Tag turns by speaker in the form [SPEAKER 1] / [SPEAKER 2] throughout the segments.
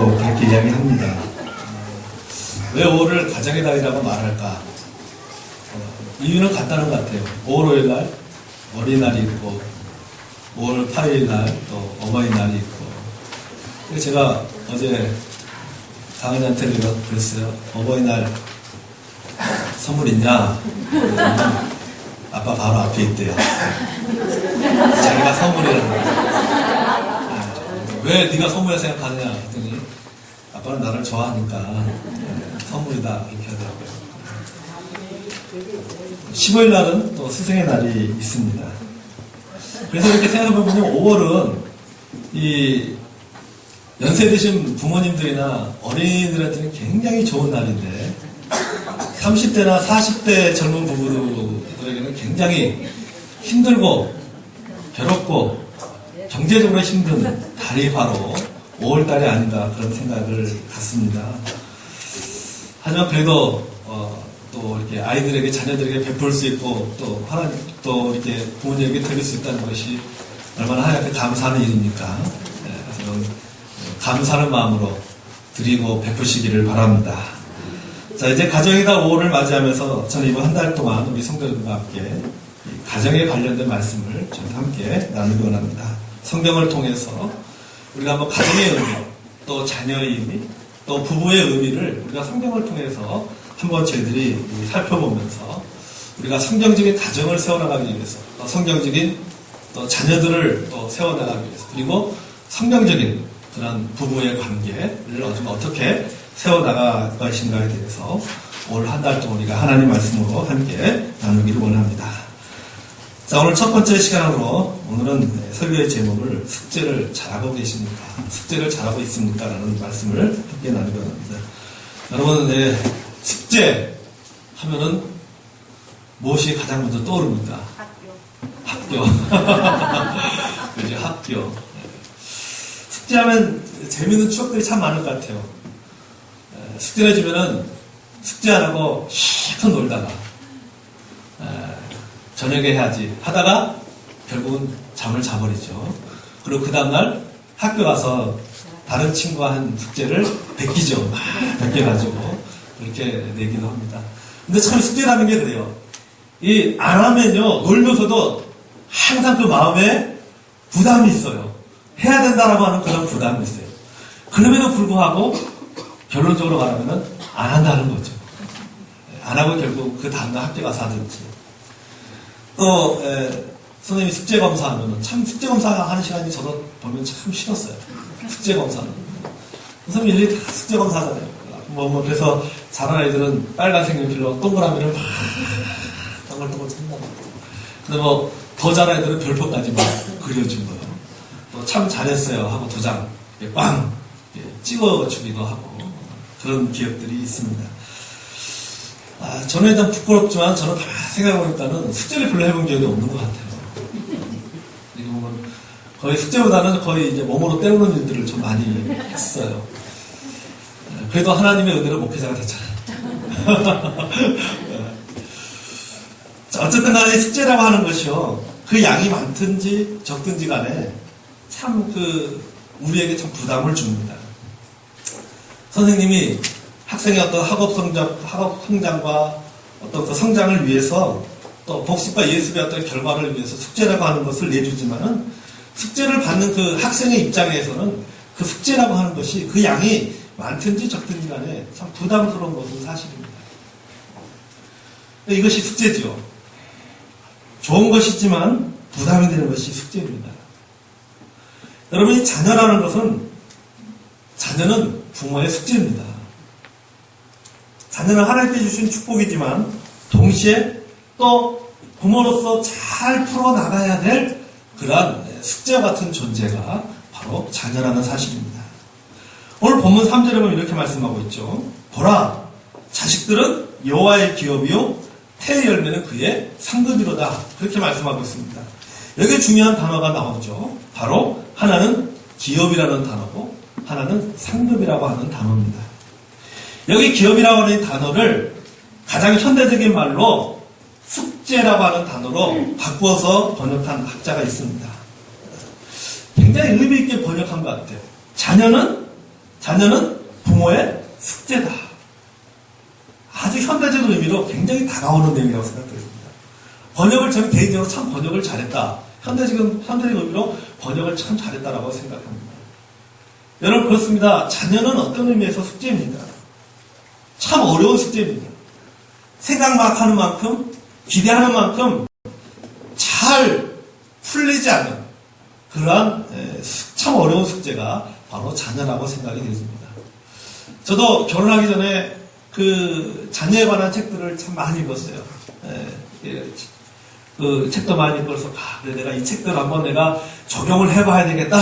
[SPEAKER 1] 달이라고 그렇게 이야기합니다. 왜 5월을 가정의 달이라고 말할까? 이유는 간단한 것 같아요. 5월 5일 날 어린이날이 있고 5월 8일 날 또 어버이날이 있고, 제가 어제 강은이한테 그랬어요. 어버이날 선물 있냐? 아빠 바로 앞에 있대요. 자기가 선물이라는 거예요. 왜 네가 선물이라 생각하느냐 했더니 아빠는 나를 좋아하니까 선물이다 이렇게 하더라고요. 15일 날은 또 스승의 날이 있습니다. 그래서 이렇게 생각해보면 5월은 이 연세 드신 부모님들이나 어린이들한테는 굉장히 좋은 날인데 30대나 40대 젊은 부부들에게는 굉장히 힘들고 괴롭고 경제적으로 힘든 달이 바로 5월달이 아닌가 그런 생각을 갖습니다. 하지만 그래도 또 이렇게 아이들에게 자녀들에게 베풀 수 있고 또 하나님 또 이렇게 부모님에게 드릴 수 있다는 것이 얼마나 하나님께 감사하는 일입니까? 그래서 감사하는 마음으로 드리고 베푸시기를 바랍니다. 자, 이제 가정의 달 5월을 맞이하면서 저는 이번 한 달 동안 우리 성도들과 함께 가정에 관련된 말씀을 저희가 함께 나누기 원합니다. 성경을 통해서 우리가 한번 가정의 의미, 또 자녀의 의미, 또 부부의 의미를 우리가 성경을 통해서 한번 저희들이 살펴보면서 우리가 성경적인 가정을 세워나가기 위해서, 또 성경적인 또 자녀들을 또 세워나가기 위해서, 그리고 성경적인 그런 부부의 관계를 어떻게 세워나갈 것인가에 대해서 올 한 달 동안 우리가 하나님 말씀으로 함께 나누기를 원합니다. 자, 오늘 첫 번째 시간으로 오늘은 설교의 제목을 숙제를 잘하고 계십니까? 숙제를 잘하고 있습니까? 라는 말씀을 함께 나누기 원합니다. 여러분, 숙제 하면은 무엇이 가장 먼저 떠오릅니까? 학교. 그죠, 학교. 숙제하면 재미있는 추억들이 참 많을 것 같아요. 숙제 내주면은 숙제 안 하고 실컷 놀다가 저녁에 해야지 하다가 결국은 잠을 자버리죠. 그리고 그 다음날 학교 가서 다른 친구와 한 숙제를 베끼죠. 베껴가지고 그렇게 내기도 합니다. 근데 참 숙제라는 게 그래요. 이 안 하면요, 놀면서도 항상 그 마음에 부담이 있어요. 해야 된다라고 하는 그런 부담이 있어요. 그럼에도 불구하고 결론적으로 말하면 안 한다는 거죠. 안 하고 결국 그 다음날 학교 가서 하든지. 또 선생님이 숙제 검사하면 참 숙제 검사하는 시간이 저도 보면 참 싫었어요. 숙제 검사는. 선생님 일일이 다 숙제 검사하잖아요. 그래서 잘하는 애들은 빨간색 연필로 동그라미를 막 동글동글 찬다고. 근데 더 잘하는 애들은 별표까지 막 그려준 거예요. 또 참 잘했어요 하고 도장 빵 찍어주기도 하고 그런 기억들이 있습니다. 저는 일단 부끄럽지만 저는 다 생각해보니까는 숙제를 별로 해본 적이 없는 것 같아요. 지금은 거의 숙제보다는 거의 이제 몸으로 때우는 일들을 좀 많이 했어요. 그래도 하나님의 은혜로 목회자가 됐잖아요. 자, 어쨌든 간에 숙제라고 하는 것이요, 그 양이 많든지 적든지 간에 참 우리에게 참 부담을 줍니다. 선생님이 학생의 어떤 학업 성장과 어떤 그 성장을 위해서 또 복습과 예습의 어떤 결과를 위해서 숙제라고 하는 것을 내주지만은 숙제를 받는 그 학생의 입장에서는 그 숙제라고 하는 것이 그 양이 많든지 적든지 간에 참 부담스러운 것은 사실입니다. 이것이 숙제죠. 좋은 것이지만 부담이 되는 것이 숙제입니다. 여러분, 이 자녀라는 것은, 자녀는 부모의 숙제입니다. 자녀는 하나님께 주신 축복이지만 동시에 또 부모로서 잘 풀어나가야 될 그러한 숙제와 같은 존재가 바로 자녀라는 사실입니다. 오늘 본문 3절에 보면 이렇게 말씀하고 있죠. 보라, 자식들은 여호와의 기업이요 태의 열매는 그의 상급이로다. 그렇게 말씀하고 있습니다. 여기에 중요한 단어가 나오죠. 바로 하나는 기업이라는 단어고 하나는 상급이라고 하는 단어입니다. 여기 기업이라고 하는 단어를 가장 현대적인 말로 숙제라고 하는 단어로 바꾸어서 번역한 학자가 있습니다. 굉장히 의미 있게 번역한 것 같아요. 자녀는 자녀는 부모의 숙제다. 아주 현대적인 의미로 굉장히 다가오는 내용이라고 생각됩니다. 번역을 저는 개인적으로 참 번역을 잘했다. 현대적인 의미로 번역을 참 잘했다라고 생각합니다. 여러분 그렇습니다. 자녀는 어떤 의미에서 숙제입니다. 참 어려운 숙제입니다. 생각 막 하는 만큼 기대하는 만큼 잘 풀리지 않는 그러한 참 어려운 숙제가 바로 자녀라고 생각이 되어집니다. 저도 결혼하기 전에 그 자녀에 관한 책들을 참 많이 읽었어요. 그 책도 많이 읽어서 그래 내가 이 책들 한번 내가 적용을 해봐야 되겠다.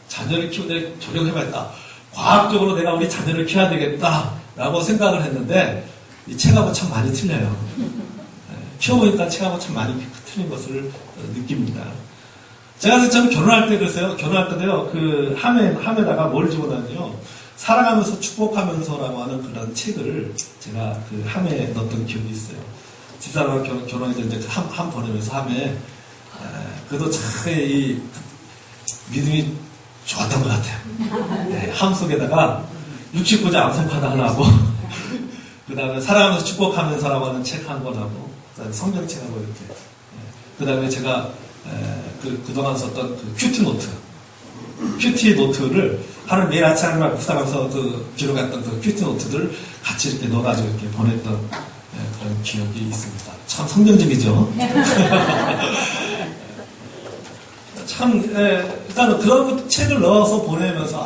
[SPEAKER 1] 자녀를 키우는데 적용해봐야겠다. 과학적으로 내가 우리 자녀를 키워야 되겠다라고 생각을 했는데 이 책하고 참 많이 틀려요. 키워보니까 책하고 참 많이 틀린 것을 느낍니다. 제가 참 결혼할 때 그랬어요. 결혼할 때도요, 그 함에다가 뭘 집어넣냐요. 사랑하면서 축복하면서라고 하는 그런 책을 제가 그 함에 넣었던 기억이 있어요. 집사람과 결혼해서 이제 함 보내면서 함에, 그래도 참 이 믿음이 좋았던 것 같아요. 네, 함 속에다가 69자 암송카드 하나 하고, 그 다음에 사랑하면서 축복하면서라고 하는 책 한 권 하고, 그 다음에 성경책하고 이렇게. 그 다음에 제가 그동안 썼던 그 큐티 노트를 하루 매일 아침에 묵상하면서 그 기록했던 그 큐티 노트들을 같이 이렇게 넣어가지고 이렇게 보냈던 그런 기억이 있습니다. 참 성경적이죠? 참, 일단 그런 책을 넣어서 보내면서,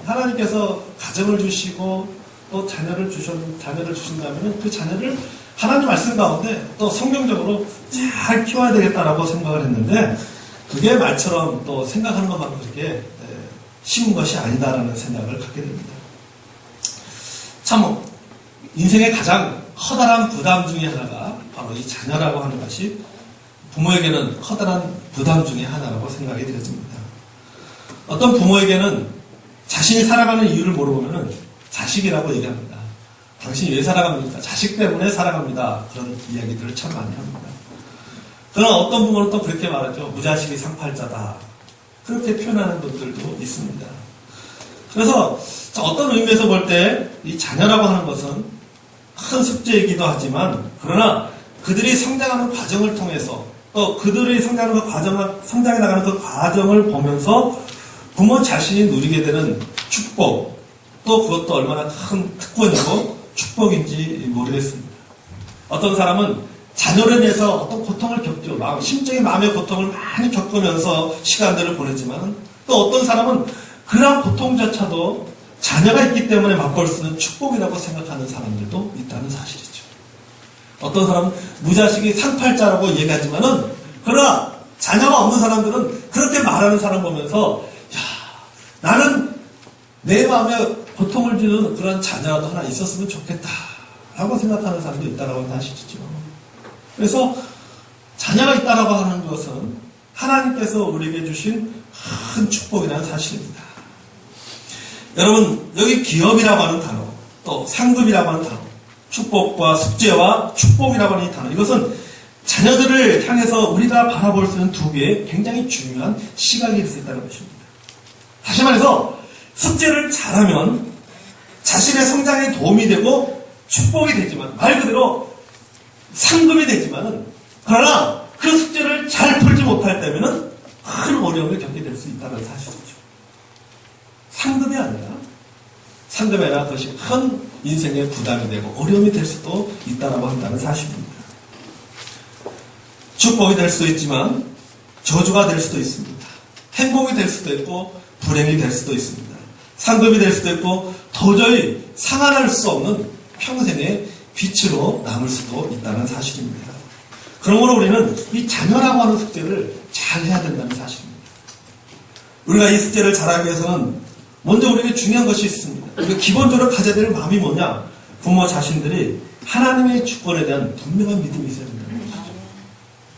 [SPEAKER 1] 하나님께서 가정을 주시고, 또 자녀를 주신다면 그 자녀를 하나님 말씀 가운데 또 성경적으로 잘 키워야 되겠다라고 생각을 했는데, 그게 말처럼 또 생각하는 것만큼 그렇게 쉬운 것이 아니다라는 생각을 갖게 됩니다. 참, 인생의 가장 커다란 부담 중에 하나가 바로 이 자녀라고 하는 것이 부모에게는 커다란 부담 중에 하나라고 생각이 되어집니다. 어떤 부모에게는 자신이 살아가는 이유를 물어보면 자식이라고 얘기합니다. 당신이 왜 살아갑니까? 자식 때문에 살아갑니다. 그런 이야기들을 참 많이 합니다. 그러나 어떤 부모는 또 그렇게 말하죠. 무자식이 상팔자다. 그렇게 표현하는 분들도 있습니다. 그래서 어떤 의미에서 볼 때 이 자녀라고 하는 것은 큰 숙제이기도 하지만 그러나 그들이 성장하는 과정을 통해서 또 그들이 성장해 나가는 그 과정을 보면서 부모 자신이 누리게 되는 축복 또 그것도 얼마나 큰 특권이고 축복인지 모르겠습니다. 어떤 사람은 자녀로 인해서 어떤 고통을 겪죠. 심적인 마음의 고통을 많이 겪으면서 시간들을 보내지만 또 어떤 사람은 그런 고통조차도 자녀가 있기 때문에 맛볼 수 있는 축복이라고 생각하는 사람들도 있다는 사실이죠. 어떤 사람은 무자식이 상팔자라고 얘기하지만은 그러나 자녀가 없는 사람들은 그렇게 말하는 사람 보면서 나는 내 마음에 고통을 주는 그런 자녀라도 하나 있었으면 좋겠다라고 생각하는 사람도 있다라고 하는 사실이죠. 그래서 자녀가 있다라고 하는 것은 하나님께서 우리에게 주신 큰 축복이라는 사실입니다. 여러분 여기 기업이라고 하는 단어 또 상급이라고 하는 단어 축복과 숙제와 축복이라고 하는 이 단어 이것은 자녀들을 향해서 우리가 바라볼 수 있는 두 개의 굉장히 중요한 시각이 될 수 있다는 것입니다. 다시 말해서 숙제를 잘하면 자신의 성장에 도움이 되고 축복이 되지만 말 그대로 상급이 되지만은 그러나 그 숙제를 잘 풀지 못할 때면은 큰 어려움을 겪게 될 수 있다는 사실이죠. 상급이 아니라 그것이 큰 인생의 부담이 되고 어려움이 될 수도 있다라고 한다는 사실입니다. 축복이 될 수도 있지만 저주가 될 수도 있습니다. 행복이 될 수도 있고 불행이 될 수도 있습니다. 상급이 될 수도 있고 도저히 상환할 수 없는 평생의 빛으로 남을 수도 있다는 사실입니다. 그러므로 우리는 이 자녀라고 하는 숙제를 잘 해야 된다는 사실입니다. 우리가 이 숙제를 잘하기 위해서는 먼저 우리에게 중요한 것이 있습니다. 우리가 기본적으로 가져야 될 마음이 뭐냐? 부모 자신들이 하나님의 주권에 대한 분명한 믿음이 있어야 된다는 것이죠.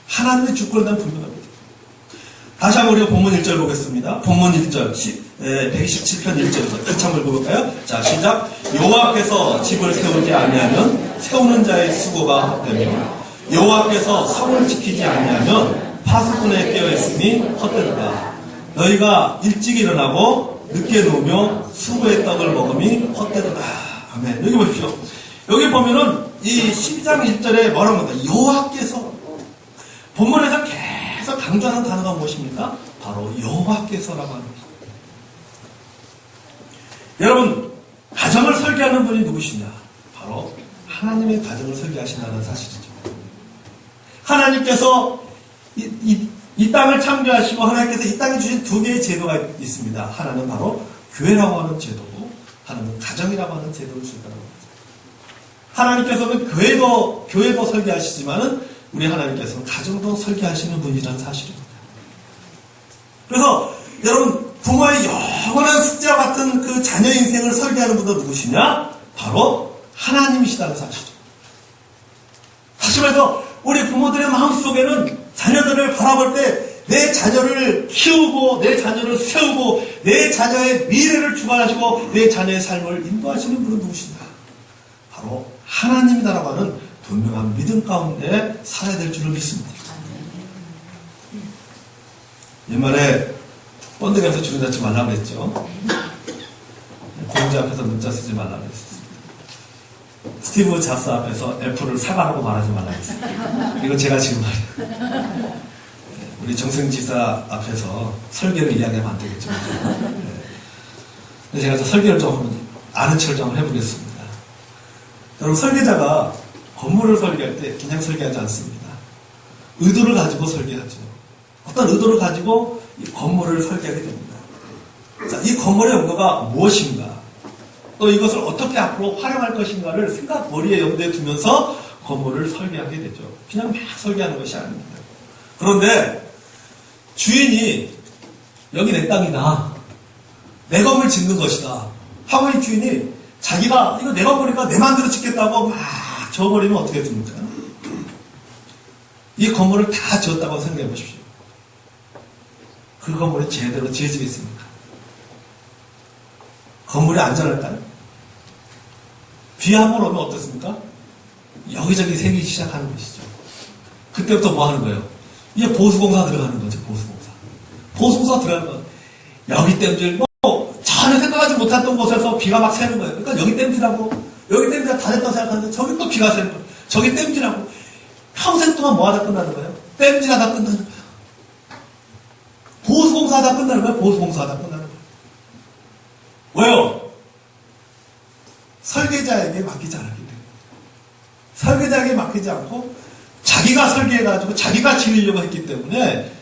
[SPEAKER 1] 하나님의 주권에 대한 분명한 믿음. 다시 한번 우리가 본문 1절 보겠습니다. 본문 1절, 127편 1절부터 같이 한번 볼까요? 자, 시작. 여호와께서 집을 세우지 아니하면 세우는 자의 수고가 헛되며 여호와께서 성을 지키지 아니하면 파수꾼에 깨어있으니 헛되다. 너희가 일찍 일어나고 늦게 누우며 수고의 떡을 먹음이 헛되도다. 아멘. 여기 보십시오. 여기 보면은 이 12장 1절에 뭐라고 합니까? 여호와께서. 본문에서 계속 강조하는 단어가 무엇입니까? 바로 여호와께서라고 하는 것입니다. 여러분, 가정을 설계하는 분이 누구시냐? 바로 하나님의 가정을 설계하신다는 사실이죠. 하나님께서 이 땅을 창조하시고 하나님께서 이 땅에 주신 두 개의 제도가 있습니다. 하나는 바로 교회라고 하는 제도고 하나는 가정이라고 하는 제도를 주셨다는 겁니다. 하나님께서는 교회도 설계하시지만은 우리 하나님께서는 가정도 설계하시는 분이라는 사실입니다. 그래서 여러분, 부모의 영원한 숙제와 같은 그 자녀 인생을 설계하는 분도 누구시냐? 바로 하나님이시다는 사실이죠. 다시 말해서 우리 부모들의 마음속에는 자녀들을 바라볼 때 내 자녀를 키우고 내 자녀를 세우고 내 자녀의 미래를 주관하시고 내 자녀의 삶을 인도하시는 분은 누구시냐? 바로 하나님이다라고 하는 분명한 믿음 가운데 살아야 될 줄을 믿습니다. 옛말에 번데기에서 주름 잡지 말라고 했죠. 공자 앞에서 문자 쓰지 말라고 했습니다. 스티브 잡스 앞에서 애플을 사과라고 말하지 말라고 했습니다. 이건 제가 지금 말이에요. 우리 정승지사 앞에서 설계를 이야기하면 안 되겠죠. 근데 제가 설계를 좀 한번 아는 척을 좀 해보겠습니다. 여러분, 설계자가 건물을 설계할 때 그냥 설계하지 않습니다. 의도를 가지고 설계하죠. 어떤 의도를 가지고 이 건물을 설계하게 됩니다. 자, 이 건물의 용도가 무엇인가? 또 이것을 어떻게 앞으로 활용할 것인가를 머리에 염두에 두면서 건물을 설계하게 되죠. 그냥 막 설계하는 것이 아닙니다. 그런데 주인이 여기 내 땅이다. 내 건물 짓는 것이다. 하고 이 주인이 자기가 이거 내가 보니까 내 맘대로 짓겠다고 막 지어버리면 어떻게 됩니까? 이 건물을 다 지었다고 생각해 보십시오. 그 건물이 제대로 지어지겠습니까? 건물이 안전할까요? 비 한 번 오면 어떻습니까? 여기저기 새기 시작하는 것이죠. 그때부터 뭐 하는 거예요? 이제 보수공사 들어가는 거죠. 보수공사 들어가는 거예요. 여기 땜질, 전혀 생각하지 못했던 곳에서 비가 막 새는 거예요. 그러니까 여기 땜질하고 여기 땜질 다 됐다고 생각하는데 저기 또 비가 새는 거예요. 저기 땜질하고 평생 동안 뭐 하다 끝나는 거예요? 땜질하다 끝나는 거예요. 보수공사하다 끝나는 거예요. 보수공사하다 끝나는 거예요. 왜요? 설계자에게 맡기지 않았기 때문에. 설계자에게 맡기지 않고 자기가 설계해가지고 자기가 지으려고 했기 때문에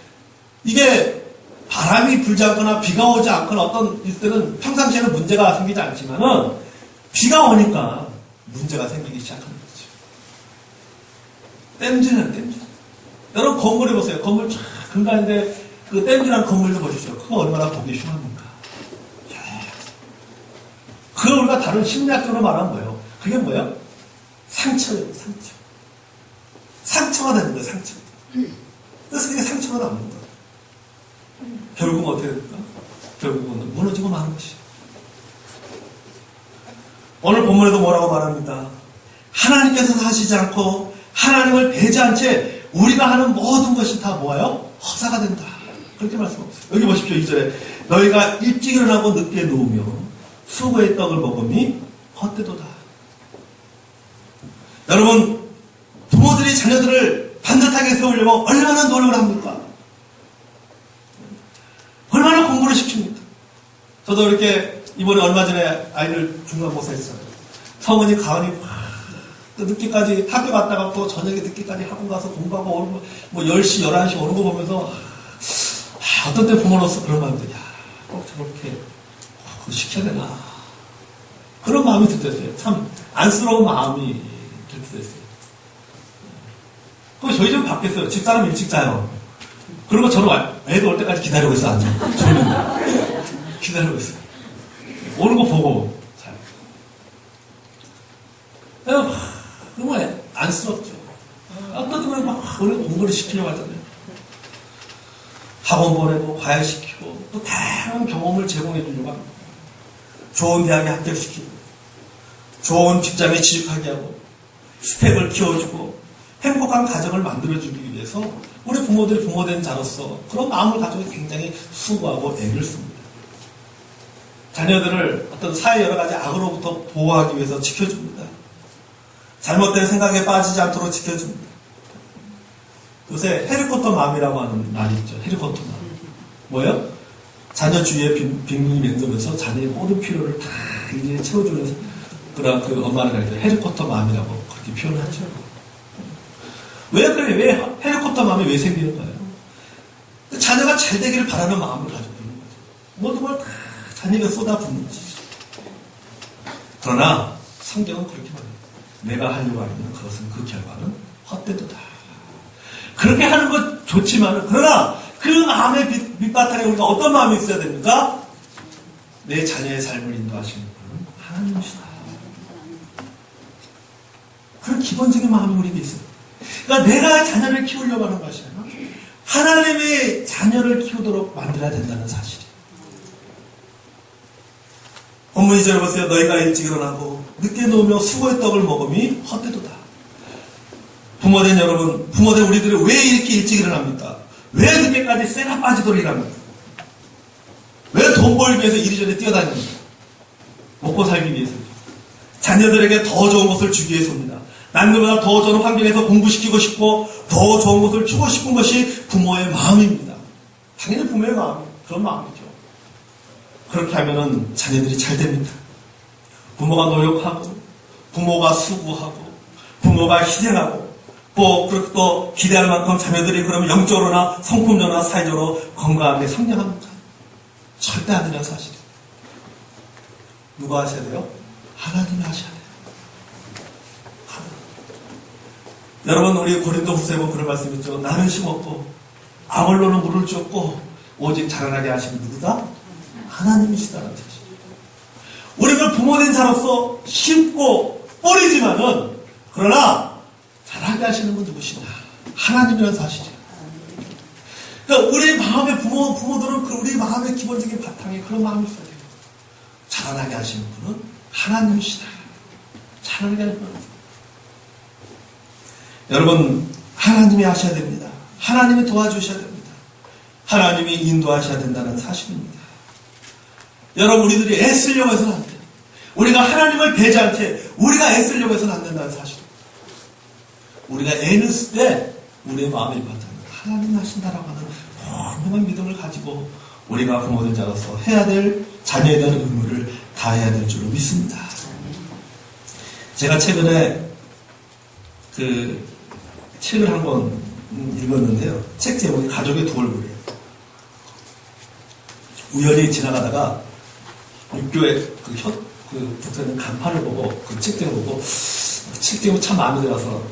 [SPEAKER 1] 이게 바람이 불지 않거나 비가 오지 않거나 어떤 이때는 평상시에는 문제가 생기지 않지만은 비가 오니까 문제가 생기기 시작하는 거죠. 땜질은 땜질. 여러분 건물에 보세요. 건물 쫙 근간인데 그 땜질한 건물도 보십시오. 그거 얼마나 보기 흉합니까? 그걸 우리가 다른 심리학적으로 말하는 거예요. 그게 뭐예요? 상처예요, 상처. 상처가 되는 거예요, 상처. 그래서 그게 상처가 남는 거예요. 결국은 어떻게 될까? 결국은 무너지고 마는 것이에요. 오늘 본문에도 뭐라고 말합니다. 하나님께서 하시지 않고 하나님을 배제한 채 우리가 하는 모든 것이 다 뭐예요? 허사가 된다. 그렇게 말씀하고 있어요. 여기 보십시오. 2절에 너희가 일찍 일어나고 늦게 누우며 수고의 떡을 먹음이 헛되도다. 여러분, 부모들이 자녀들을 반듯하게 세우려고 얼마나 노력을 합니까? 얼마나 공부를 시킵니까? 저도 이렇게 이번에 얼마 전에 아이들 중간고사 했어요. 성은이 가은이 또 늦게까지 학교 갔다가 또 저녁에 늦게까지 학원 가서 공부하고 오는 거, 뭐 10시, 11시 오는 거 보면서 어떤 때 부모로서 그런 마음이 들어요. 꼭 저렇게 그거 시켜야 되나? 그런 마음이 들 때였어요. 참 안쓰러운 마음이 들 때였어요. 그럼 저희 집 바뀌었어요. 집사람 일찍 자요. 그리고 저는 애들 올 때까지 기다리고 있어, 앉아. 졸린데. 기다리고 있어요. 오는 거 보고 자요. 정말 안쓰럽죠. 어떤 때는 막 우리가 공부를 시키려고 하잖아요. 학원 보내고 과외시키고 또 다양한 경험을 제공해 주려고 합니다. 좋은 대학에 합격시키고 좋은 직장에 취직하게 하고 스펙을 키워주고 행복한 가정을 만들어주기 위해서 우리 부모들이 부모된 자로서 그런 마음을 가지고 굉장히 수고하고 애를 씁니다. 자녀들을 어떤 사회 여러 가지 악으로부터 보호하기 위해서 지켜줍니다. 잘못된 생각에 빠지지 않도록 지켜줍니다. 요새 해리포터 맘이라고 하는 말이 있죠. 해리포터 맘. 뭐예요? 자녀 주위에 빙빙 맴돌면서 자녀의 모든 필요를 다 일일이 채워주는 그런 그 엄마를 가리켜 해리포터 맘이라고 그렇게 표현하죠. 왜 그래? 왜 해리포터 맘이 왜 생기는 거예요? 자녀가 잘 되기를 바라는 마음을 가지고 있는 거죠. 모든 걸 다 자녀가 쏟아붓는 거죠. 그러나 성경은 그렇게 말해요. 내가 하려고 하면 그것은 그 결과는 헛되도다. 그렇게 하는 것 좋지만 그러나 그 마음의 밑바탕에 우리가 어떤 마음이 있어야 됩니까? 내 자녀의 삶을 인도하시는 분은 하나님이시다. 그런 기본적인 마음이 우리에게 있어요. 그러니까 내가 자녀를 키우려고 하는 것이 아니라 하나님의 자녀를 키우도록 만들어야 된다는 사실이에요. 본문 2절 보세요. 너희가 일찍 일어나고 늦게 누우며 수고의 떡을 먹음이 헛되도다. 부모된 여러분, 부모된 우리들이 왜 이렇게 일찍 일어납니까? 왜 늦게까지 쇠가 빠지도록 일합니까? 왜 돈 벌기 위해서 이리저리 뛰어다닙니까? 먹고 살기 위해서죠. 자녀들에게 더 좋은 것을 주기 위해서입니다. 남들보다 더 좋은 환경에서 공부시키고 싶고 더 좋은 것을 주고 싶은 것이 부모의 마음입니다. 당연히 부모의 마음, 그런 마음이죠. 그렇게 하면은 자녀들이 잘 됩니다. 부모가 노력하고 부모가 수고하고 부모가 희생하고 그렇게 또 기대할 만큼 자녀들이 그러면 영적으로나 성품적으로나 사회적으로 건강하게 성장합니다. 절대 안 되는 사실이에요. 누가 하셔야 돼요? 하나님이 하셔야 돼요. 여러분, 우리 고린도 후서에 보면 그런 말씀이 있죠. 나는 심었고 아볼로는 물을 줬고 오직 자라나게 하시는 누구다? 하나님이시다는 사실이에요. 우리가 부모된 자로서 심고 뿌리지만은 그러나 자라게 하시는 분 누구시냐? 하나님이라는 사실이에요. 그러니까 우리 마음의 부모들은 우리 마음의 기본적인 바탕에 그런 마음이 있어야 돼요. 자라나게 하시는 분은 하나님이시다. 자라나게 하시는 분은 여러분, 하나님이 하셔야 됩니다. 하나님이 도와주셔야 됩니다. 하나님이 인도하셔야 된다는 사실입니다. 여러분, 우리들이 애쓰려고 해서는 안 돼요. 우리가 하나님을 배제할 때 우리가 애쓰려고 해서는 안 된다는 사실입니다. 우리가 애는 쓸 때 우리의 마음이 바탕에 하나님이 하신다라고 하는 분명한 믿음을 가지고 우리가 부모된 자로서 해야 될 자녀에 대한 의무를 다해야 될 줄로 믿습니다. 제가 최근에 그 책을 한 권 읽었는데요. 책 제목이 가족의 두 얼굴이에요. 우연히 지나가다가 육교에 붙어 있는 간판을 보고 그 책 제목 보고 책 제목 참 마음에 들어서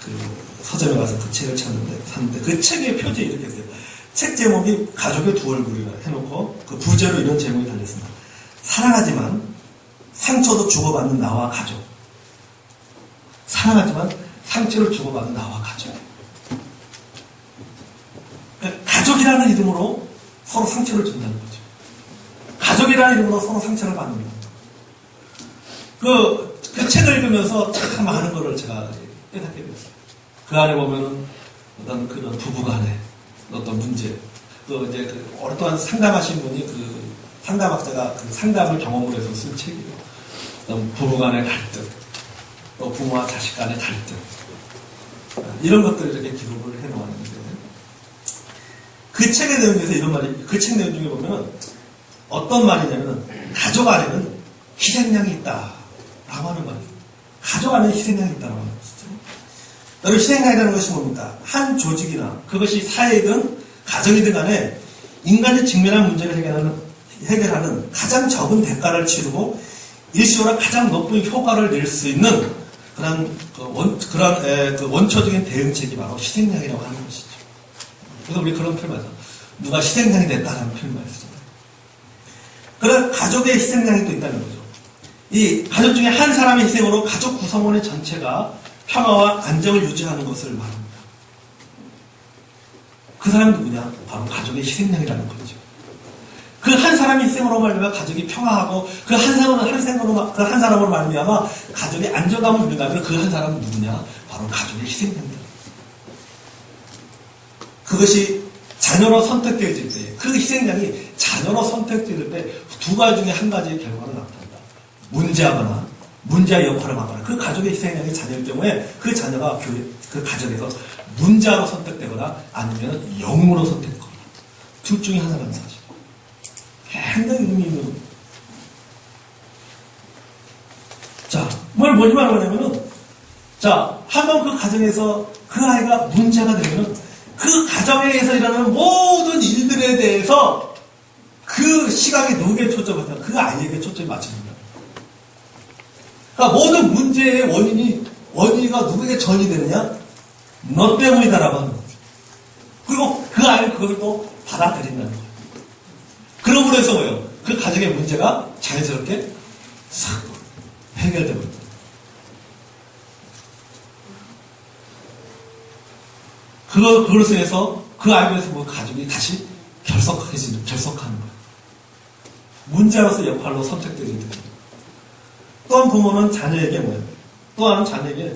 [SPEAKER 1] 그 서점에 가서 그 책을 샀는데 그 책의 표지에 이렇게 했어요. 책 제목이 가족의 두 얼굴이라 해놓고 그 부제로 이런 제목이 달렸습니다. 사랑하지만 상처도 주고받는 나와 가족. 사랑하지만 상처를 주고받는 나와 가족. 가족이라는 이름으로 서로 상처를 준다는 거죠. 가족이라는 이름으로 서로 상처를 받는다. 그 책을 읽으면서 참 많은 거를 제가 깨닫게 됐어요. 그 안에 보면은 어떤 그런 부부간의 어떤 문제, 또 이제 그 오랫동안 상담하신 분이 그 상담학자가 그 상담을 경험으로 해서 쓴 책이에요. 부부간의 갈등, 또 부모와 자식 간의 갈등, 이런 것들을 이렇게 기록을 해놓았는데, 그 책의 내용에서 이런 말이, 그 책 내용 중에 보면 어떤 말이냐면, 가족 안에는 희생양이 있다. 라고 하는 말이에요. 가족 안에 희생양이 있다라고 하는 것이죠. 여러분, 희생양이라는 것이 뭡니까? 한 조직이나 그것이 사회든 가정이든 간에 인간이 직면한 문제를 해결하는 가장 적은 대가를 치르고 일시적으로 가장 높은 효과를 낼 수 있는 그런 원초적인 대응책이 바로 희생양이라고 하는 것이죠. 그래서 우리 그런 표현 하죠. 누가 희생양이 됐다라는 표현만 쓰잖아요. 그런 가족의 희생양이 또 있다는 거죠. 이 가족 중에 한 사람의 희생으로 가족 구성원의 전체가 평화와 안정을 유지하는 것을 말합니다. 그 사람이 누구냐? 바로 가족의 희생양이라는 거죠. 그 한 사람의 희생으로 말미암아 가족이 평화하고 그 한 사람으로 말미암아 가족의 안정감을 누린다면 그 한 사람은 누구냐? 바로 가족의 희생양이다. 그것이 자녀로 선택되어질 때, 그 희생양이 자녀로 선택될 때 두 가지 중에 한 가지의 결과로 나타난다. 문제하거나 문제의 역할을 하거나 그 가족의 희생양의 자녀일 경우에 그 자녀가 그 가정에서 문자로 선택되거나 아니면 영으로 선택되거나 둘 중에 하나라는 사실. 굉장히 의미 있는 겁니다. 자, 뭐지 말하냐면은 자, 한번 그 가정에서 그 아이가 문제가 되면은 그 가정에서 일어나는 모든 일들에 대해서 그 시각이 누구에게 초점을 하냐? 그 아이에게 초점이 맞춥니다. 그러니까 모든 문제의 원인이가 누구에게 전이 되느냐? 너 때문이다라고 하는 거죠. 그리고 그 아이는 그것을 또 받아들인다는 거예요. 그러므로 해서 뭐예요? 그 가정의 문제가 자연스럽게 싹 해결되고 있다. 그것을 해서 그 아이로 해서 뭐 가족이 다시 결속하는 거예요. 문제로서 역할로 선택되게 됩니다. 또한 부모는 자녀에게 뭐예요? 또한 자녀에게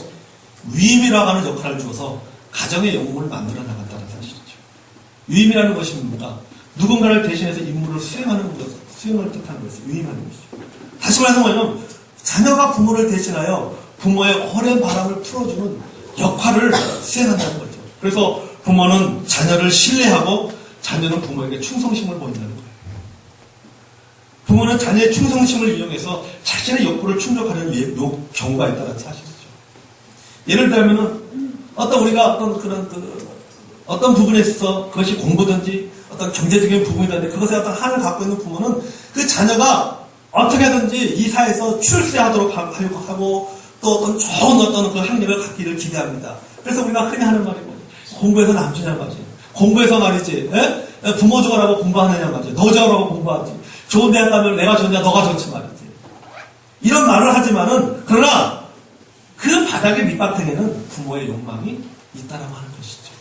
[SPEAKER 1] 위임이라고 하는 역할을 주어서 가정의 영웅을 만들어 나간다는 사실이죠. 위임이라는 것이 뭡니까? 누군가를 대신해서 임무를 수행을 뜻하는 것이죠. 위임하는 것이죠. 다시 말해서 뭐냐면 자녀가 부모를 대신하여 부모의 어려운 바람을 풀어주는 역할을 수행한다는 거죠. 그래서 부모는 자녀를 신뢰하고 자녀는 부모에게 충성심을 보인다는 거예요. 부모는 자녀의 충성심을 이용해서 자신의 욕구를 충족하려는 경우가 있다는 사실이죠. 예를 들면은 우리가 어떤 부분에 있어서 그것이 공부든지 어떤 경제적인 부분이든지 그것에 어떤 한을 갖고 있는 부모는 그 자녀가 어떻게든지 이 사회에서 출세하도록 하려고 하고 또 어떤 좋은 그 학력을 갖기를 기대합니다. 그래서 우리가 흔히 하는 말이 뭐지? 공부해서 남주냐 말이지. 공부해서 말이지. 부모 죽어라고 공부하느냐 말이지. 너 죽어라고 공부하지. 좋은 대학 가면 내가 좋냐 너가 좋지 말이지. 이런 말을 하지만은 그러나 그 바닥의 밑바탕에는 부모의 욕망이 있다라고 하는 것이죠.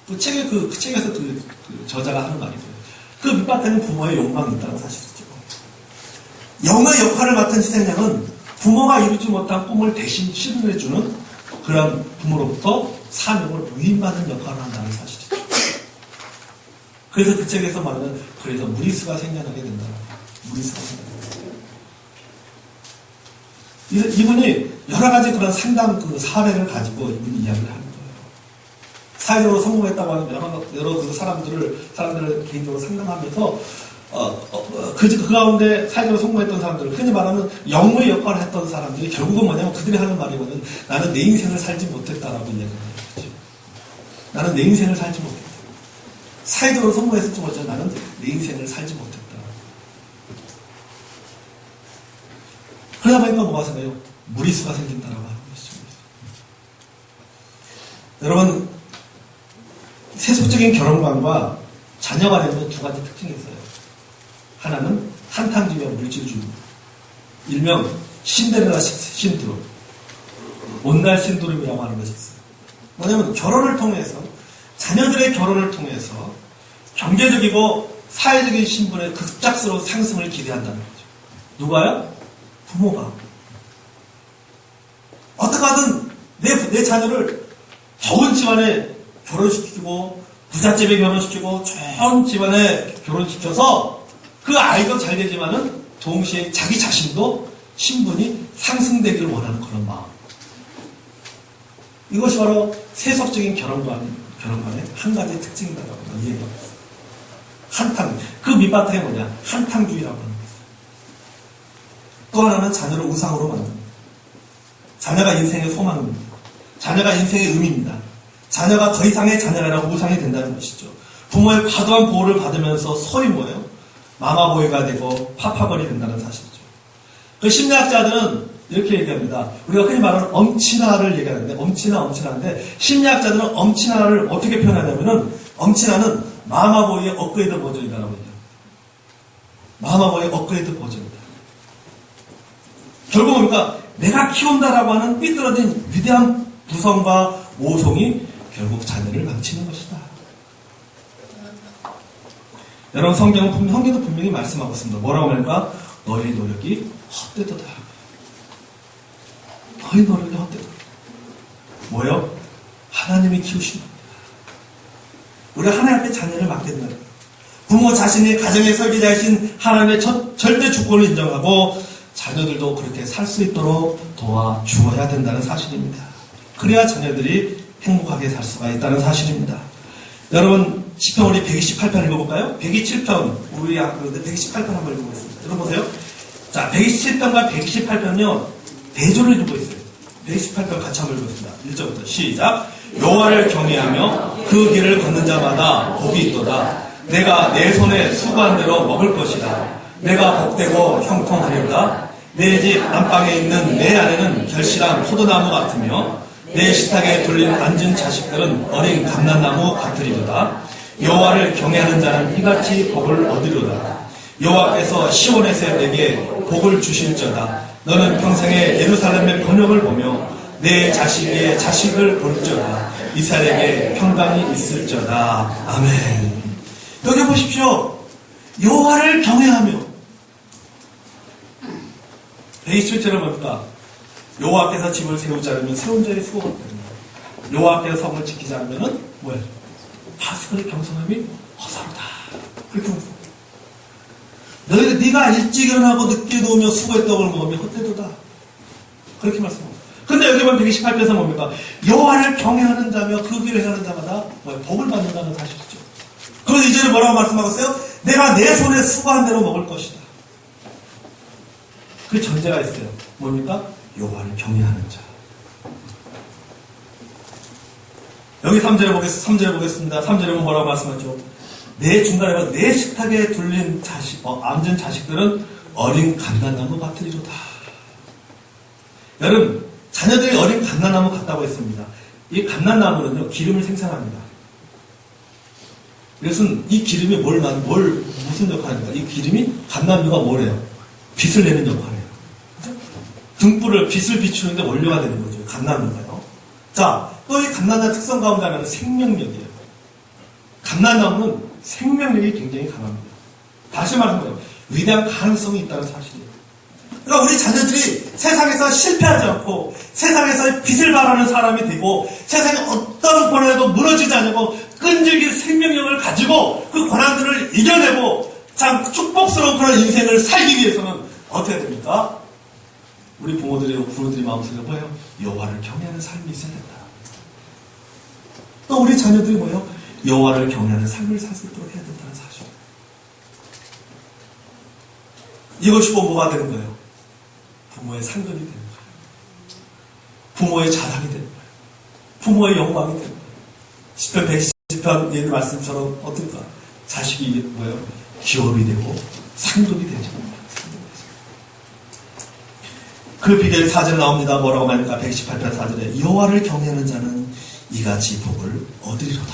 [SPEAKER 1] 그 책에서 그 저자가 하는 말이죠. 그 밑바탕에는 부모의 욕망이 있다는 사실이죠. 영의 역할을 맡은 희생양은 부모가 이루지 못한 꿈을 대신 실현해주는 그런 부모로부터 사명을 위임받는 역할을 한다는 사실이죠. 그래서 그 책에서 말하는 그래서 무리수가 생겨나게 된다. 무리수가 생겨나게 된다. 이분이 여러 가지 그런 상담 사례를 가지고 이분이 이야기를 하는 거예요. 사회적으로 성공했다고 하는 여러 그 사람들을 개인적으로 상담하면서 그 가운데 사회적으로 성공했던 사람들, 흔히 말하는 영의 역할을 했던 사람들이 결국은 뭐냐면 그들이 하는 말이거든. 나는 내 인생을 살지 못했다라고 이야기를 하는 거죠. 나는 내 인생을 살지 못했다. 사회적으로 성공했을지 모르지만 나는 내 인생을 살지 못했다. 그러다 보니까 뭐가 생겨요? 무리수가 생긴다라고 하는 것입니다. 여러분, 세속적인 결혼관과 자녀 간에는 두 가지 특징이 있어요. 하나는 한탕주의와 물질주의입니다. 일명 신데렐라 신드롬, 온날 신드롬이라고 하는 것이 있어요. 뭐냐면 결혼을 통해서 자녀들의 결혼을 통해서 경제적이고 사회적인 신분의 급작스러운 상승을 기대한다는 거죠. 누가요? 부모가. 어떻게 하든 내 자녀를 좋은 집안에 결혼시키고 부잣집에 결혼시키고 좋은 집안에 결혼시켜서 그 아이도 잘 되지만은 동시에 자기 자신도 신분이 상승되기를 원하는 그런 마음. 이것이 바로 세속적인 결혼관의 한 가지 특징이라고 이해하고 있어요. 한탕. 그 밑바탕이 뭐냐? 한탕주의라고 하는 거예요. 또 하나는 자녀를 우상으로 만듭니다. 자녀가 인생의 소망입니다. 자녀가 인생의 의미입니다. 자녀가 더 이상의 자녀가 아니라 우상이 된다는 것이죠. 부모의 과도한 보호를 받으면서 소위 뭐예요? 마마보이가 되고 파파벌이 된다는 사실이죠. 그 심리학자들은 이렇게 얘기합니다. 우리가 흔히 말하는 엄친아를 얘기하는데 엄친아인데 심리학자들은 엄친아를 어떻게 표현하냐면은 엄친아는 마마보이의 업그레이드 버전이다라고 얘기합니다. 마마보이의 업그레이드 버전이다. 결국 뭡니까? 내가 키운다라고 하는 삐뚤어진 위대한 부성과 모성이 결국 자녀를 망치는 것이다. 여러분 성경도 분명히 말씀하고 있습니다. 뭐라고 할까? 너의 노력이 헛되도다. 너의 노력이 헛되도다. 뭐요? 하나님이 키우신 겁니다. 우리가 하나님 앞에 자녀를 맡게 된다. 부모 자신이 가정의 설계자이신 하나님의 절대 주권을 인정하고 자녀들도 그렇게 살 수 있도록 도와주어야 된다는 사실입니다. 그래야 자녀들이 행복하게 살 수가 있다는 사실입니다. 여러분, 시편 우리 128편 읽어볼까요? 127편, 우리 128편 한번 읽어보겠습니다. 여러분 보세요. 자, 127편과 128편은요, 대조를 이루고 있어요. 128편 같이 한번 읽어보겠습니다. 1절부터 시작. 여호와를 경외하며 그 길을 걷는 자마다 복이 있도다. 내가 내 손에 수고한 대로 먹을 것이다. 내가 복되고 형통하리로다. 내 집 안방에 있는 내 아내는 결실한 포도나무 같으며 내 식탁에 둘린 앉은 자식들은 어린 감람나무 같으리로다. 여호와를 경외하는 자는 이같이 복을 얻으리로다. 여호와께서 시온에서 내게 복을 주실저다. 너는 평생에 예루살렘의 번영을 보며 내 자식의 자식을 볼지어다. 이스라엘에게 평강이 있을지어다. 아멘. 여기 보십시오. 여호와를 경외하며 127절은 뭡니까? 여호와께서 집을 세우지 않으면 세운 자의 수고가 없답니다. 여호와께서 성을 지키지 않으면 뭐야? 하수의 경성함이 허사로다. 그렇게 말씀합니다. 네가 일찍 일어나고 늦게 누우며 수고했다고 먹으면 헛되도다. 그렇게 말씀합니다. 근데 여기 보면 128편에서 뭡니까? 여호와를 경외하는 자며 그 길을 행하는 자마다 복을 받는다는 사실이죠. 그래서 이전에 뭐라고 말씀하고 있어요? 내가 내 손에 수고한 대로 먹을 것이다. 그 전제가 있어요. 뭡니까? 여호와를 경외하는 자. 여기 3절에 보겠습니다. 3절에 보면 뭐라고 말씀하죠? 내 중간에 봐, 내 식탁에 둘린 앉은 자식들은 어린 감람나무 같으리로다. 여러분, 자녀들이 어린 감람나무 같다고 했습니다. 이 감람나무는요, 기름을 생산합니다. 그래서 이 기름이 무슨 역할을 합니까? 이 기름이 감람류가 뭐래요? 빛을 내는 역할이에요. 등불을 빛을 비추는데 원료가 되는 거죠. 감람나무가요. 자, 또 이 감람나무 특성 가운데 하나는 생명력이에요. 감람나무는 생명력이 굉장히 강합니다. 다시 말하면 위대한 가능성이 있다는 사실이에요. 그러니까 우리 자녀들이 세상에서 실패하지 않고 세상에서 빛을 발하는 사람이 되고 세상에 어떤 고난에도 무너지지 않고 끈질긴 생명력을 가지고 그 고난들을 이겨내고 참 축복스러운 그런 인생을 살기 위해서는 어떻게 됩니까? 우리 부모들이 마음속에 뭐예요? 여호와를 경외하는 삶이 있어야 된다. 또 우리 자녀들이 뭐예요? 여호와를 경외하는 삶을 살 수 있도록 해야 된다는 사실. 이것이 뭐가 되는 거예요? 부모의 상급이 되는 거예요. 부모의 자랑이 되는 거예요. 부모의 영광이 되는 거예요. 시편 110편 예를 말씀처럼 어떨까? 자식이 뭐예요? 기업이 되고 상급이 되죠. 그 비결 4절에 나옵니다. 뭐라고 말합니까? 118편 4절에 여호와를 경외하는 자는 이같이 복을 얻으리로다.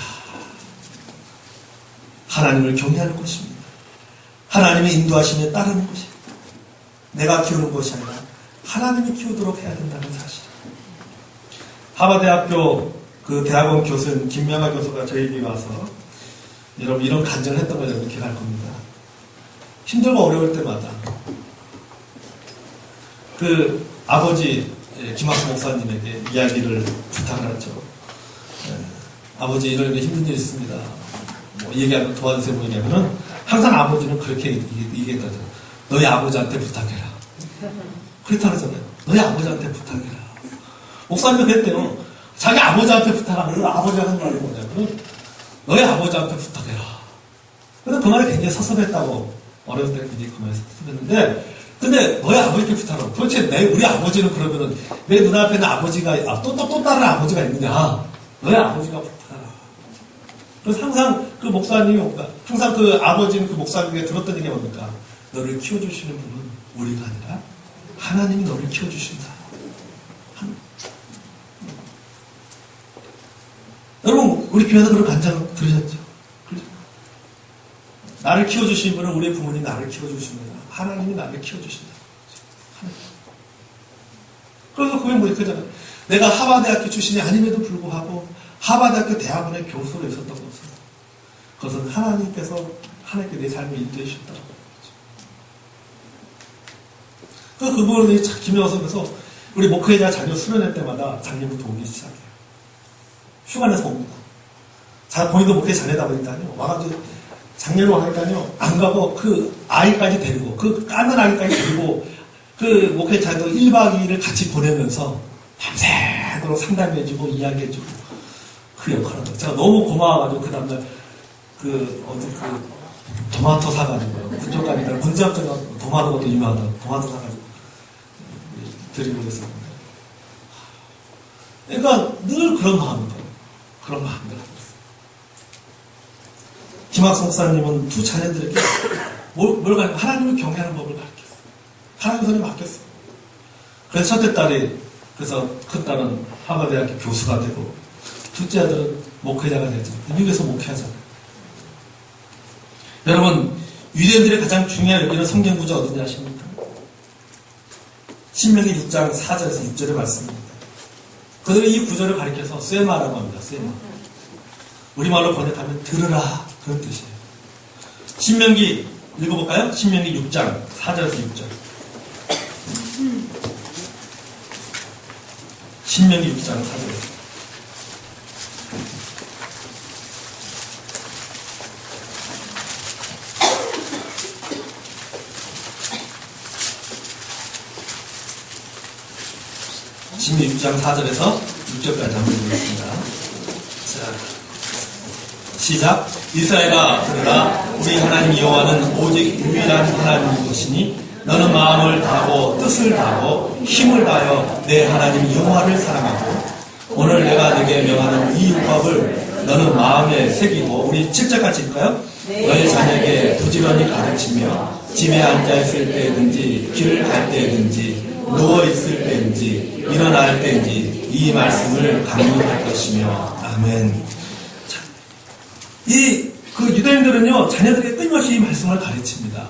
[SPEAKER 1] 하나님을 경외하는 것입니다. 하나님의 인도하심에 따르는 것입니다. 내가 키우는 것이 아니라 하나님이 키우도록 해야 된다는 사실. 하버드대학교 그 대학원 교수인 김명하 교수가 저희에게 와서 여러분 이런 간증을 했던 걸 여러분 기억할 겁니다. 힘들고 어려울 때마다 그 아버지 김학수 목사님에게 이야기를 부탁을 하죠. 아버지 이런 힘든 일이 있습니다. 뭐 얘기하면 도와주세요. 뭐 얘기하면은 항상 아버지는 그렇게 얘기하잖아요. 너희 아버지한테 부탁해라. 그렇다 그러잖아요. 너희 아버지한테 부탁해라. 목사님도 그랬대요. 자기 아버지한테 부탁하면 아버지가 하는 말이 뭐냐면 너희 아버지한테 부탁해라. 그래서 그 말이 굉장히 섭섭했다고 어렸을 때 굉장히 그 말이 섭섭했는데 근데 너희 아버지께 부탁하라. 도대체 우리 아버지는 그러면은 내 눈앞에는 아버지가 또 다른 아버지가 있느냐. 너희 아버지가 부탁하라. 그래서 항상 그 목사님이 뭡니까? 항상 그 아버지는 그 목사님에게 들었던 얘기가 뭡니까? 너를 키워주시는 분은 우리가 아니라 하나님이 너를 키워주신다. 여러분 우리 교회에서 그런 간증 들으셨죠? 그렇죠? 나를 키워주신 분은 우리 부모님 나를 키워주십니다. 하나님이 나를 키워주신다. 하나님. 그래서 그게 뭐 그잖아요. 내가 하버드대학교 출신이 아님에도 불구하고 하버드대학교 대학원의 교수로 있었던 것은 그것은 하나님께서 내 삶을 인도해 주셨다고 그래서 그 부분을 김영호 선생님께서 우리 목회자 자녀 수련회 때마다 장례부터 오기 시작해요. 휴가 내서 옵니다. 본인도 목회 자녀다 보니까요. 와가지고 작년에 하니까요, 안 가고 그 아이까지 데리고, 그 까는 아이까지 데리고, 그 목회자도 1박 2일을 같이 보내면서 밤새도록 상담해주고 이야기해주고 그 역할을 하고 제가 너무 고마워가지고 그 다음날 토마토 사가지고 그쪽 가니까 군지합장 토마토가 또 유명하다고 토마토 사가지고 드리고 그랬었는데 그러니까 늘 그런 마음이에요. 그런 마음들 하고 있어요. 김학성 목사님은 두 자녀들에게 뭘 가르쳐? 하나님을 경외하는 법을 가르쳤어요. 하나님 손에 맡겼어요. 그래서 첫째 딸이 그래서 큰 딸은 하버드대학교 교수가 되고 둘째 아들은 목회자가 되죠. 미국에서 목회하잖아요. 여러분 유대인들의 가장 중요한 여기는 성경 구조 어딘지 아십니까? 신명기 6장 4절에서 6절의 말씀입니다. 그들은 이 구절을 가리켜서 쇠마라고 합니다. 쇠마. 우리말로 번역하면 들으라 그런 뜻이에요. 신명기 읽어볼까요? 신명기 6장 4절에서 6절. 신명기 6장 4절. 신명기 6장 4절에서 6절까지 한번 읽겠습니다. 자, 시작. 이스라엘아 들으라. 우리 하나님 여호와는 오직 유일한 하나님인 것이니 너는 마음을 다하고 뜻을 다하고 힘을 다하여 내 하나님 여호와를 사랑하고 오늘 내가 네게 명하는 이 율법을 너는 마음에 새기고 우리 7절 같이 읽을까요? 너의 자녀에게 부지런히 가르치며 집에 앉아있을 때든지 길을 갈 때든지 누워있을 때든지 일어날 때든지 이 말씀을 강론할 것이며 아멘. 그 유대인들은요 자녀들에게 끊임없이 이 말씀을 가르칩니다.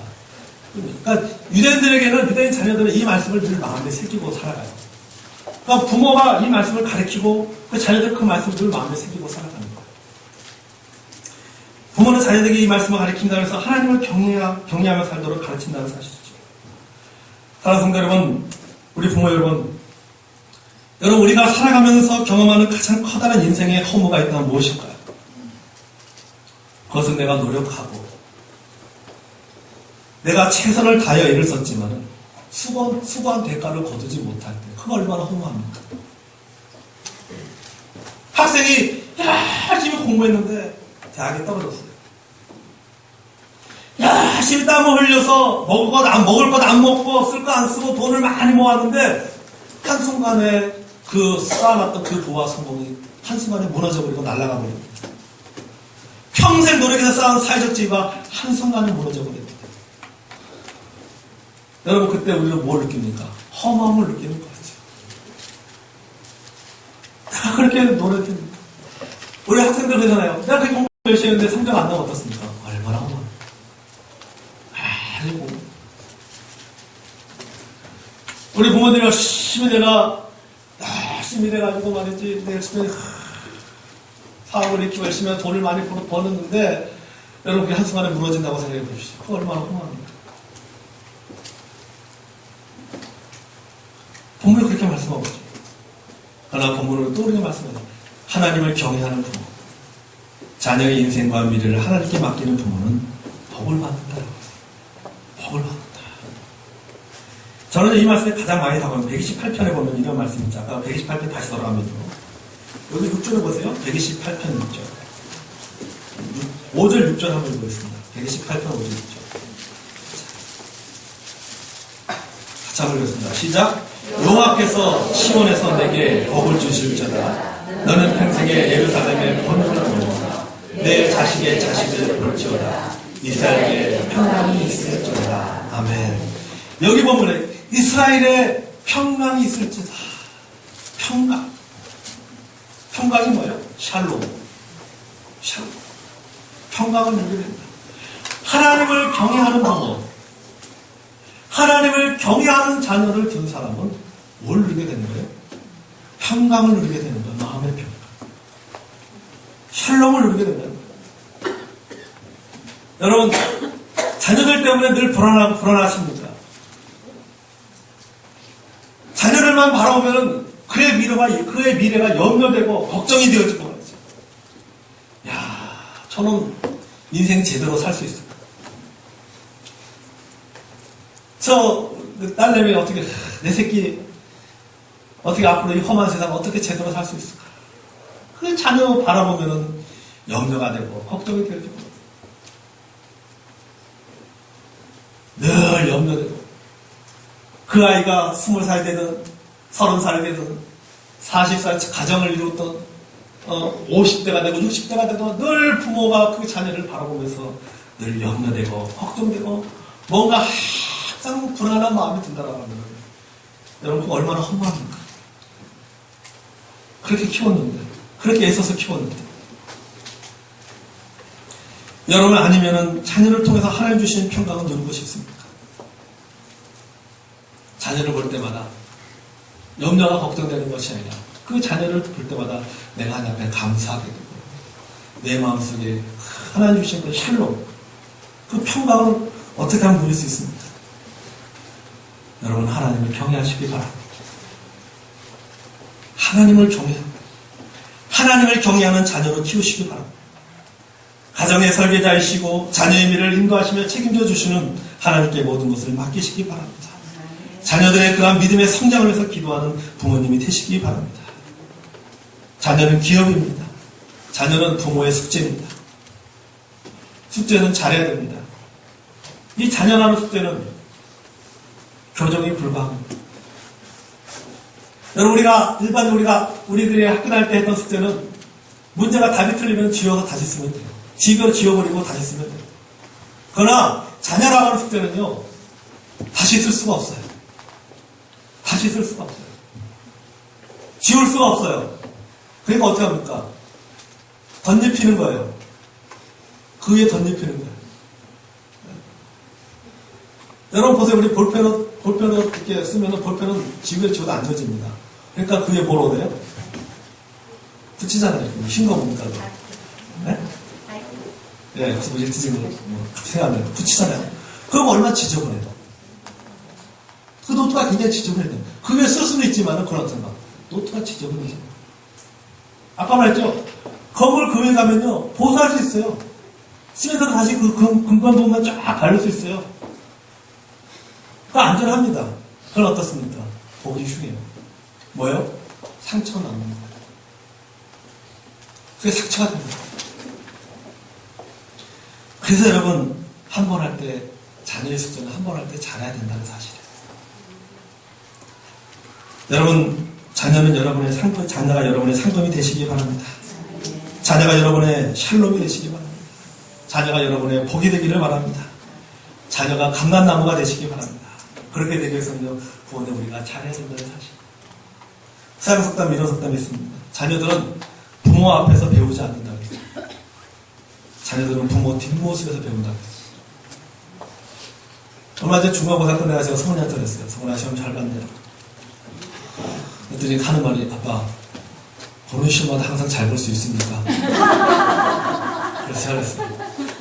[SPEAKER 1] 그러니까 유대인 자녀들은 이 말씀을 늘 마음에 새기고 살아가요. 그러니까 부모가 이 말씀을 가르치고 그 자녀들 그 말씀을 늘 마음에 새기고 살아가는 거예요. 부모는 자녀들에게 이 말씀을 가르친다고 해서 하나님을 경외하며 살도록 가르친다는 사실이죠. 사랑하는 성도 여러분, 우리 부모 여러분, 우리가 살아가면서 경험하는 가장 커다란 인생의 허무가 있다면 무엇일까요? 그것은 내가 노력하고 내가 최선을 다하여 애를 썼지만 수고한 대가를 거두지 못할 때 그거 얼마나 허무합니까? 학생이 열심히 공부했는데 대학에 떨어졌어요. 열심히 땀을 흘려서 먹을 것 안 먹고 쓸 거 안 쓰고 돈을 많이 모았는데 한순간에 그 쌓아놨던 그 부와 성공이 한순간에 무너져버리고 날아가 버립니다. 평생 노력해서 쌓은 사회적 지위가 한순간에 무너져버립니다. 여러분 그때 우리는 뭘 느낍니까? 허무함을 느끼는 거죠. 내가 그렇게 노력했는데 우리 학생들 그러잖아요. 내가 그렇게 공부 열심히 했는데 성적 안 나오면 어떻습니까? 얼마나 허무합니까? 아이고 우리 부모님이 열심히 해가지고 말이지 열심히 사업을 이렇게 열심히 해서 돈을 많이 버는데 여러분 그게 한순간에 무너진다고 생각해 보십시오. 그거 얼마나 허무합니까? 본문을 그렇게 말씀하고 있죠. 그러나 본문으로 또 우리가 말씀하죠. 하나님을 경외하는 부모, 자녀의 인생과 미래를 하나님께 맡기는 부모는 복을 받는다. 복을 받는다. 저는 이 말씀에 가장 많이 다가오는 128편에 보면 이런 말씀이 있죠. 아까 128편 다시 돌아가면요. 여기 6절을 보세요. 128편 6절. 5절 6절 한번 읽어보겠습니다. 128편 5절 6절. 같이 한번 읽겠습니다. 시작. 여호와께서 시온에서 내게 복을 주실지어다. 너는 평생에 예루살렘에 번영을 보리라. 내 자식의 자식을 볼지어다. 이스라엘에 평강이 있을지어다. 아멘. 여기 보면 이스라엘에 평강이 있을지어다. 평강. 평강이 뭐예요? 샬롬. 평강을 누리게 된다. 하나님을 경외하는 부모, 하나님을 경외하는 자녀를 둔 사람은 뭘 누리게 되는 거예요? 평강을 누리게 되는 거예요. 마음의 평강. 샬롬을 누리게 된다는 거예요. 여러분, 자녀들 때문에 늘 불안하십니까? 자녀들만 바라보면 그의 미래가 염려되고 걱정이 되어지고 말이죠. 저는 인생 제대로 살 수 있을까? 저 딸내미 어떻게, 내 새끼 어떻게 앞으로 이 험한 세상 어떻게 제대로 살 수 있을까? 그 자녀 바라보면은 염려가 되고 걱정이 되고 늘 염려되고 그 아이가 20살 되든 30살이 되든 40살 가정을 이루었던 50대가 되고 60대가 되도 늘 부모가 그 자녀를 바라보면서 늘 염려되고 걱정되고 뭔가 항상 불안한 마음이 든다라고 하면 여러분 그거 얼마나 허무합니까? 그렇게 키웠는데 그렇게 애써서 키웠는데 여러분 아니면은 자녀를 통해서 하나님 주신 평강을 누리고 싶습니까? 자녀를 볼 때마다 염려가 걱정되는 것이 아니라 그 자녀를 볼 때마다 내가 하나님 앞에 감사하게 되고 내 마음속에 하나님 주신 그 샬롬 그 평강을 어떻게 하면 누릴 수 있습니까? 여러분 하나님을 경외하시기 바랍니다. 하나님을 경외합니다. 하나님을 경외하는 자녀로 키우시기 바랍니다. 가정의 설계자이시고 자녀의 미래를 인도하시며 책임져 주시는 하나님께 모든 것을 맡기시기 바랍니다. 자녀들의 그러한 믿음의 성장을 위해서 기도하는 부모님이 되시기 바랍니다. 자녀는 기업입니다. 자녀는 부모의 숙제입니다. 숙제는 잘해야 됩니다. 이 자녀라는 숙제는 교정이 불가합니다. 여러분 우리들이 학교 다닐 때 했던 숙제는 문제가 답이 틀리면 지워서 다시 쓰면 돼요. 지워버리고 다시 쓰면 돼요. 그러나 자녀라고 하는 숙제는요 다시 쓸 수가 없어요. 다시 쓸 수가 없어요. 지울 수가 없어요. 그러니까 어떻게 합니까? 덧입히는 거예요. 그 위에 덧입히는 거예요. 여러분 보세요. 우리 볼펜을 이렇게 쓰면 볼펜은 지우개 지워도 안 젖습니다. 그러니까 그 위에 뭘 얻어요? 붙이잖아요. 흰 거 뭡니까? 네? 예, 우리 지금 생각나요. 붙이잖아요. 그럼 얼마나 지저분해요. 그 노트가 굉장히 지저분해요. 그 위에 쓸 수는 있지만 그런 생각. 노트가 지저분해요. 아까 말했죠? 검을 그 위에 가면요 보수할 수 있어요. 쓰면서 다시 그 금방 부분만 쫙 바를 수 있어요. 그 안전합니다. 그건 어떻습니까? 보기 흉해요. 뭐요? 상처가 남는 거예요. 그게 상처가 됩니다. 그래서 여러분 한 번 할 때 자녀의 숙제는 한 번 할 때 잘해야 된다는 사실이에요. 여러분 자녀는 여러분의 상품, 자녀가 여러분의 상금이 되시기 바랍니다. 자녀가 여러분의 샬롬이 되시기 바랍니다. 자녀가 여러분의 복이 되기를 바랍니다. 자녀가 감람나무가 되시기 바랍니다. 그렇게 되기 위해서는요 부모님 우리가 잘해야 된다는 사실. 사양속담, 민어속담이 있습니다. 자녀들은 부모 앞에서 배우지 않는다고 했어요. 자녀들은 부모 뒷모습에서 배운다고 했어요. 얼마 전에 중간고사 끝내가 제가 성훈이한테 그랬어요. 성훈아 시험 잘 봤네요. 그랬더니 하는 말이 아빠 보는 시험마다 항상 잘 볼 수 있습니까? 그래서 제가 그랬어요.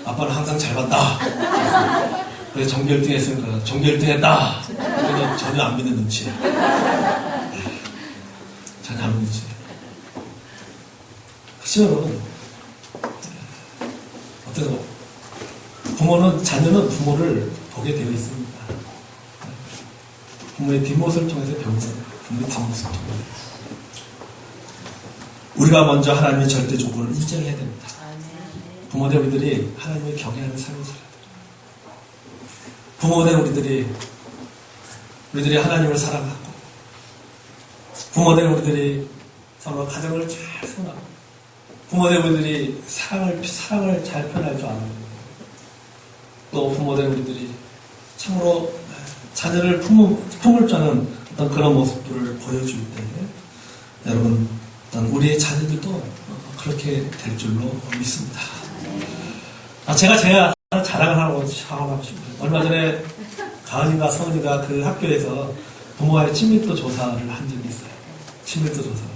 [SPEAKER 1] 아빠는 항상 잘 봤다. 그래서 전교 1등 했으니까 전교 1등 했다. 그냥 전혀 안 믿는 눈치. 전혀 안 믿는 눈치. 그렇죠 여러분? 어때요? 자녀는 부모를 보게 되어 있습니다. 부모의 뒷모습을 통해서 배우는 거예요. 부모의 뒷모습을 통해서. 우리가 먼저 하나님의 절대 조건을 인정해야 됩니다. 부모된 우리들이 하나님을 경외하는 삶을 살아야 돼요. 부모된 우리들이 하나님을 사랑하고 부모된 우리들이 정말 가정을 잘 세워나가고 부모된 우리들이 사랑을 잘 표현할 줄 아는 또 부모된 우리들이 참으로 자녀를 품을 줄 아는 어떤 그런 모습들을 보여줄 때 여러분 어떤 우리의 자녀들도 그렇게 될 줄로 믿습니다. 제가 자랑을 하고 싶어요. 얼마 전에 가은이가 성은이가 그 학교에서 부모와의 친밀도 조사를 한 적이 있어요. 친밀도 조사를.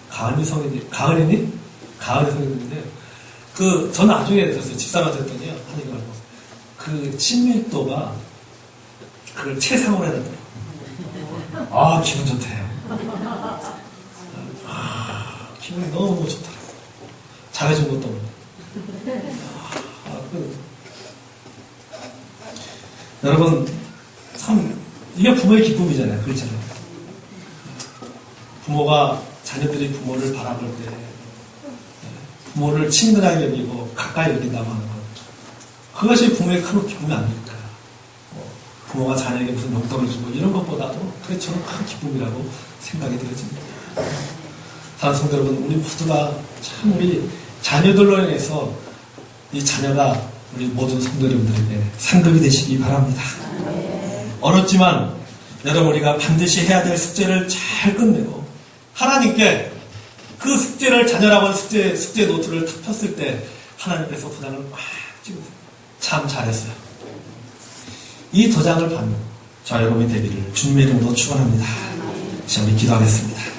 [SPEAKER 1] 가은이 성인인데 전 나중에 들었어요. 집사람한테 했더니요. 하니까 그 친밀도가 그걸 최상으로 해놨더라고요. 기분 좋대요. 기분이 너무 좋더라고요. 잘해준 것도 없는데. 여러분, 참, 이게 부모의 기쁨이잖아요. 그렇잖아요. 부모가, 자녀들이 부모를 바라볼 때, 부모를 친근하게 여기고 가까이 여긴다고 하는 것. 그것이 부모의 큰 기쁨이 아닐까. 부모가 자녀에게 무슨 용돈을 주고 이런 것보다도 그게 저는 큰 기쁨이라고 생각이 되어집니다. 다른 성도 여러분, 우리 모두가 참 우리 자녀들로 인해서 이 자녀가 우리 모든 성도 여러분들에게 상급이 되시기 바랍니다. 어렵지만 여러분 우리가 반드시 해야 될 숙제를 잘 끝내고 하나님께 그 숙제를 자녀라고 하는 숙제 노트를 탁 폈을 때 하나님께서 도장을 꽉 찍으세요. 참 잘했어요. 이 도장을 받는 저 여러분이 되기를 주님의 이름으로 축원합니다. 시험히 기도하겠습니다.